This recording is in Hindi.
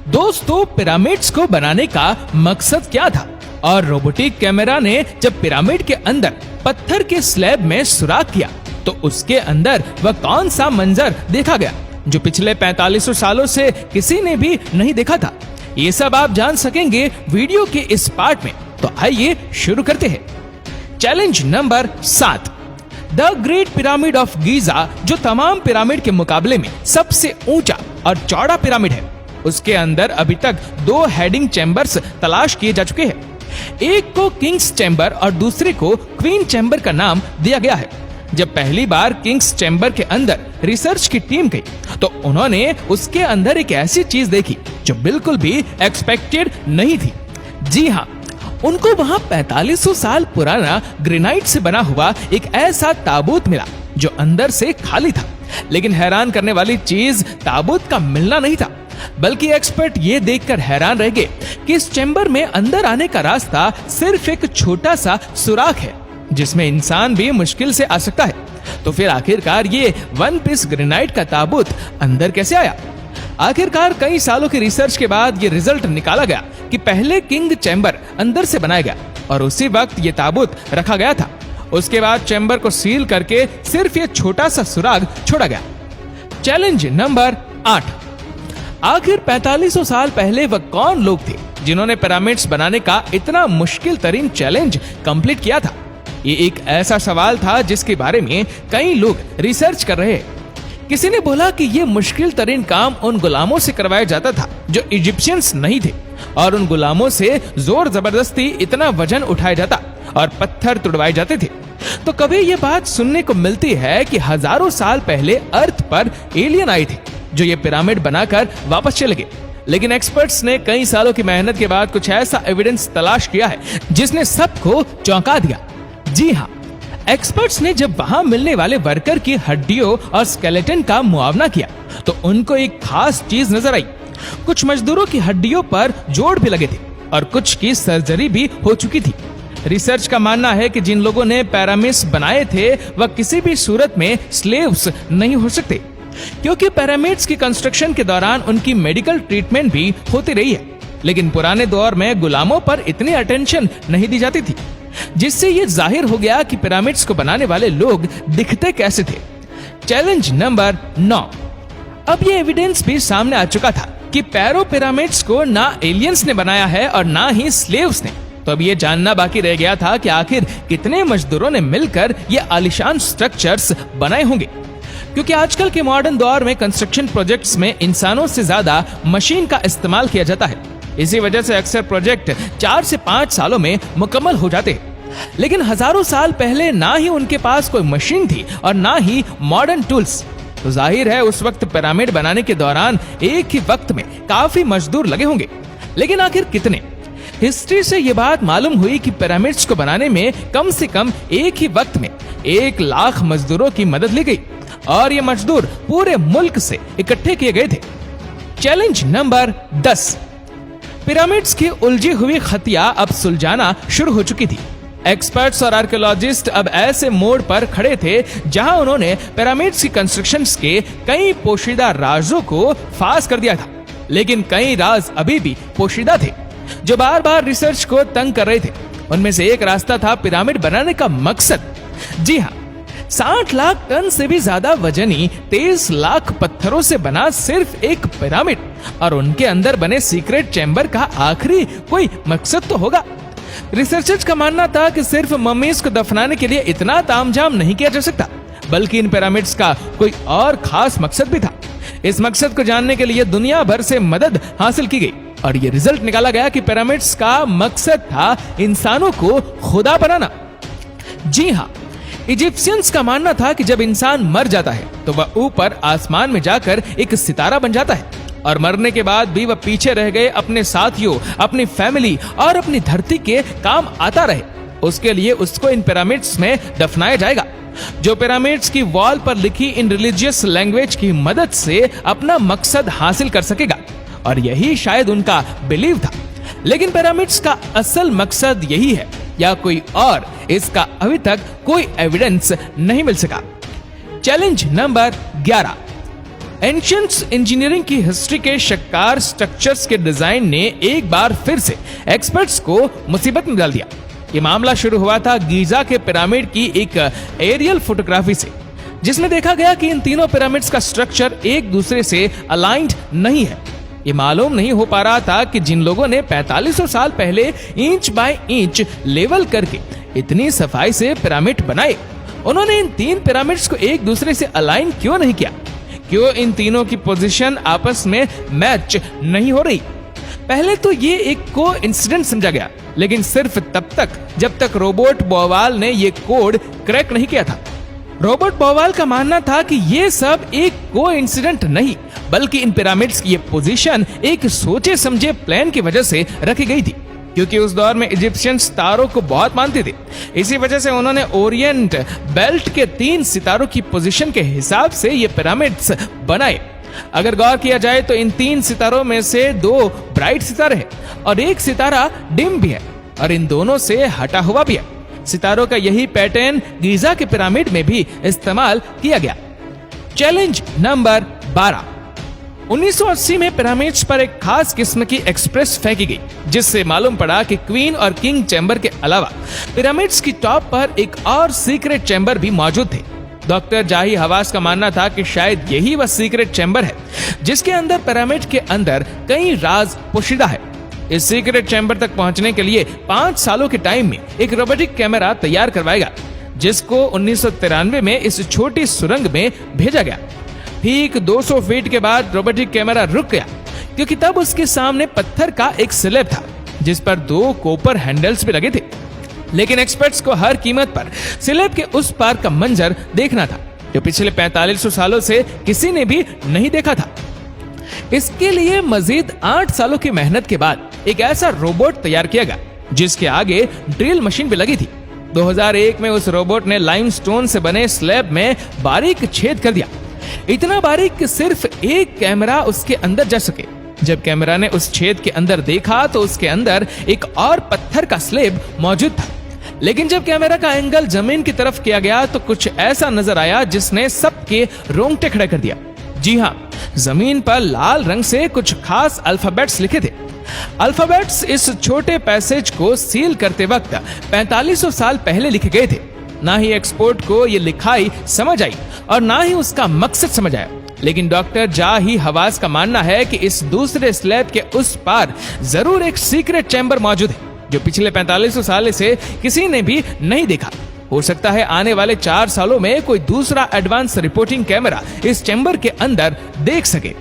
दोस्तों, पिरामिड्स को बनाने का मकसद क्या था और रोबोटिक कैमरा ने जब पिरामिड के अंदर पत्थर के स्लैब में सुराख किया तो उसके अंदर वह कौन सा मंजर देखा गया जो पिछले 4500 सालों से किसी ने भी नहीं देखा था। ये सब आप जान सकेंगे वीडियो के इस पार्ट में। तो आइए शुरू करते हैं। Challenge number 7, the great pyramid of Giza, जो तमाम पिरामिड के मुकाबले में सबसे ऊंचा और चौड़ा पिरामिड है, उसके अंदर अभी तक 2 हेडिंग चैम्बर्स तलाश किए जा चुके हैं। एक को किंग्स चैम्बर और दूसरे को क्वीन चैम्बर का नाम दिया गया है। जब पहली बार किंग्स चैम्बर के अंदर रिसर्च की टीम गई तो उन्होंने उसके अंदर एक ऐसी चीज देखी जो बिल्कुल भी एक्सपेक्टेड नहीं थी। जी हाँ, उनको वहां 4500 साल पुराना ग्रेनाइट से बना हुआ एक ऐसा ताबूत मिला जो अंदर से खाली था। लेकिन हैरान करने वाली चीज ताबूत का मिलना नहीं था, बल्कि एक्सपर्ट ये देखकर हैरान रह गए कि इस चैम्बर में अंदर आने का रास्ता सिर्फ एक छोटा सा सुराख है जिसमें इंसान भी मुश्किल से आ सकता है। तो फिर आखिरकार ये 1 पीस ग्रेनाइट का ताबूत अंदर कैसे आया? आखिरकार कई सालों की रिसर्च के बाद ये रिजल्ट निकाला गया कि पहले किंग चैम्बर अंदर से बनाया गया और उसी वक्त ये ताबूत रखा गया था। उसके बाद चैम्बर को सील करके सिर्फ ये छोटा सा सुराग छोड़ा गया। चैलेंज नंबर 8, आखिर 4500 साल पहले वह कौन लोग थे जिन्होंने पिरामिड्स बनाने का इतना मुश्किल तरीन चैलेंज कंप्लीट किया था? ये एक ऐसा सवाल था जिसके बारे में कई लोग रिसर्च कर रहे हैं। किसी ने बोला कि ये मुश्किल तरीन काम उन गुलामों से करवाया जाता था जो इजिप्शियंस नहीं थे और उन गुलामों से जोर जबरदस्ती इतना वजन उठाया जाता और पत्थर तुड़वाए जाते थे। तो कभी ये बात सुनने को मिलती है कि हजारों साल पहले अर्थ पर एलियन आए थे जो ये पिरामिड बनाकर वापस चले गए। लेकिन एक्सपर्ट्स ने कई सालों की मेहनत के बाद कुछ ऐसा एविडेंस तलाश किया है जिसने सबको चौंका दिया। जी हाँ, एक्सपर्ट्स ने जब वहां मिलने वाले वर्कर की हड्डियों और स्केलेटन का मुआवना किया तो उनको एक खास चीज नजर आई। कुछ मजदूरों की हड्डियों पर जोड़ भी लगे थे और कुछ की सर्जरी भी हो चुकी थी। रिसर्च का मानना है कि जिन लोगों ने पिरामिड्स बनाए थे वह किसी भी सूरत में स्लेव्स नहीं हो सकते, क्योंकि पिरामिड्स की कंस्ट्रक्शन के दौरान उनकी मेडिकल ट्रीटमेंट भी होती रही है। लेकिन पुराने दौर में गुलामों पर इतनी अटेंशन नहीं दी जाती थी, जिससे ये जाहिर हो गया कि पिरामिड्स को बनाने वाले लोग दिखते कैसे थे। चैलेंज नंबर 9, अब ये एविडेंस भी सामने आ चुका था कि पैरो पिरामिड्स को ना एलियंस ने बनाया है और ना ही स्लेव्स ने। तो अब ये जानना बाकी रह गया था कि आखिर कितने मजदूरों ने मिलकर ये आलीशान स्ट्रक्चर्स बनाए होंगे, क्योंकि आजकल के मॉडर्न दौर में कंस्ट्रक्शन प्रोजेक्ट्स में इंसानों से ज्यादा मशीन का इस्तेमाल किया जाता है। इसी वजह से अक्सर प्रोजेक्ट 4 से 5 सालों में मुकम्मल हो जाते हैं। लेकिन हजारों साल पहले ना ही उनके पास कोई मशीन थी और ना ही मॉडर्न टूल्स। तो जाहिर है उस वक्त पिरामिड बनाने के दौरान एक ही वक्त में काफी मजदूर लगे होंगे। लेकिन आखिर कितने? हिस्ट्री से ये बात मालूम हुई कि पिरामिड्स को बनाने में कम से कम एक ही वक्त में 1 लाख मजदूरों की मदद ली गई और ये मजदूर पूरे मुल्क से इकट्ठे किए गए थे। चैलेंज नंबर 10, पिरामिड्स की उलझी हुई खतिया अब सुलझाना शुरू हो चुकी थी। एक्सपर्ट्स और आर्कियोलॉजिस्ट अब ऐसे मोड़ पर खड़े थे जहां उन्होंने पिरामिड्स की कंस्ट्रक्शंस के कई पोशीदा राजों को फाश कर दिया था। लेकिन कई राज अभी भी पोशीदा थे जो बार बार रिसर्च को तंग कर रहे थे। उनमें से एक रास्ता था पिरामिड बनाने का मकसद। जी हाँ, 60 लाख टन से भी ज्यादा वजनी 23 लाख पत्थरों से बना सिर्फ एक पिरामिड और उनके अंदर बने सीक्रेट चैम्बर का आखिरी कोई मकसद तो होगा। रिसर्चर्स का मानना था कि सिर्फ मम्मीज को दफनाने के लिए इतना तामझाम नहीं किया जा सकता, बल्कि इन पिरामिड्स का कोई और खास मकसद भी था। इस मकसद को जानने के लिए दुनिया भर से मदद हासिल की गई और ये रिजल्ट निकाला गया कि पिरामिड्स का मकसद था इंसानों को खुदा बनाना। जी हाँ, इजिप्शियंस का मानना था कि जब इंसान मर जाता है तो वह ऊपर आसमान में जाकर एक सितारा बन जाता है और मरने के बाद भी वह पीछे रह गए अपने साथियों, अपनी फैमिली और अपनी धरती के काम आता रहे। उसके लिए उसको इन पिरामिड्स में दफनाया जाएगा, जो पिरामिड्स की वॉल पर लिखी इन रिलीजियस लैंग्वेज की मदद से अपना मकसद हासिल कर सकेगा। और यही शायद उनका बिलीव था। लेकिन पिरामिड्स का असल मकसद यही है या कोई और, इसका अभी तक कोई एविडेंस नहीं मिल सका। चैलेंज नंबर 11, एंशिएंट इंजीनियरिंग की हिस्ट्री के शक्कार स्ट्रक्चर्स के डिजाइन ने एक बार फिर से एक्सपर्ट्स को मुसीबत में डाल दिया। ये मामला शुरू हुआ था गीजा के पिरामिड की एक एरियल फोटोग्राफी से, जिसमें देखा गया कि इन तीनों पिरामिड्स का स्ट्रक्चर एक दूसरे से अलाइंड नहीं है। ये मालूम नहीं हो पा रहा था कि जिन लोगों ने 4500 साल पहले इंच बाय इंच लेवल करके इतनी सफाई से पिरामिड बनाए, उन्होंने इन तीन पिरामिड्स को एक दूसरे से अलाइन क्यों नहीं किया? क्यों इन तीनों की पोजीशन आपस में मैच नहीं हो रही? पहले तो ये एक कोइंसिडेंस समझा गया, लेकिन सिर्फ तब तक जब तक रॉबर्ट बोवाल ने ये कोड क्रैक नहीं किया था। रॉबर्ट बोवाल का मानना था कि ये सब एक कोइंसिडेंट नहीं, बल्कि इन पिरामिड्स की ये पोजीशन एक सोचे समझे प्लान की वजह से रखी गई थी, क्योंकि उस दौर में इजिप्शियंस तारों को बहुत मानते थे। इसी वजह से उन्होंने ओरिएंट बेल्ट के 3 सितारों की पोजीशन के हिसाब से ये पिरामिड्स बनाए। अगर गौर किया जाए तो इन 3 सितारों में से 2 ब्राइट सितारे हैं और एक सितारा डिम भी है, और इन दोनों से हटा हुआ भी है। सितारों का यही पैटर्न गीजा के पिरामिड में भी इस्तेमाल किया गया। Challenge number 12। 1980 में पिरामिड्स पर एक खास किस्म की एक्सप्रेस फेंकी गई, जिससे मालूम पड़ा कि क्वीन और किंग चैम्बर के अलावा पिरामिड्स की टॉप पर एक और सीक्रेट चैम्बर भी मौजूद थे। डॉक्टर जाही हवास का मानना था कि शायद यही वह सीक्रेट चैम्बर है जिसके अंदर पिरामिड के अंदर कई राज पोशीदा है। इस सीक्रेट चैम्बर तक पहुंचने के लिए 5 सालों के टाइम में एक रोबोटिक कैमरा तैयार करवाएगा, जिसको 1993 में इस छोटी सुरंग में भेजा गया। ठीक 200 फीट के बाद रोबोटिक कैमरा रुक गया, क्योंकि तब उसके सामने पत्थर का एक स्लैब था जिस पर 2 कॉपर हैंडल्स भी लगे थे। लेकिन एक्सपर्ट्स को हर कीमत पर स्लैब के उस पार का मंजर देखना था, जो पिछले 4500 सालों से किसी ने भी नहीं देखा था। इसके लिए मजीद 8 सालों की मेहनत के बाद एक ऐसा रोबोट तैयार किया गया जिसके आगे ड्रिल मशीन भी लगी थी। 2001 में उस रोबोट ने लाइमस्टोन से बने स्लैब में बारीक छेद कर दिया, इतना बारीक कि सिर्फ एक कैमरा उसके अंदर जा सके। जब कैमरा ने उस छेद के अंदर देखा तो उसके अंदर एक और पत्थर का स्लैब मौजूद था। लेकिन जब कैमरा का एंगल जमीन की तरफ किया गया तो कुछ ऐसा नजर आया जिसने सबके रोंगटे खड़े कर दिया। जी हाँ, जमीन पर लाल रंग से कुछ खास अल्फाबेट्स लिखे थे। अल्फाबेट्स इस छोटे पैसेज को सील करते वक्त 4500 साल पहले लिखे गए थे। ना ही एक्सपर्ट को ये लिखाई समझ आई और ना ही उसका मकसद समझ आया। लेकिन डॉक्टर जाही हवास का मानना है कि इस दूसरे स्लैब के उस पार जरूर एक सीक्रेट चैम्बर मौजूद है, जो पिछले 4500 साल से किसी ने भी नहीं देखा। हो सकता है आने वाले 4 सालों में कोई दूसरा एडवांस रिपोर्टिंग कैमरा इस चैम्बर के अंदर देख सके।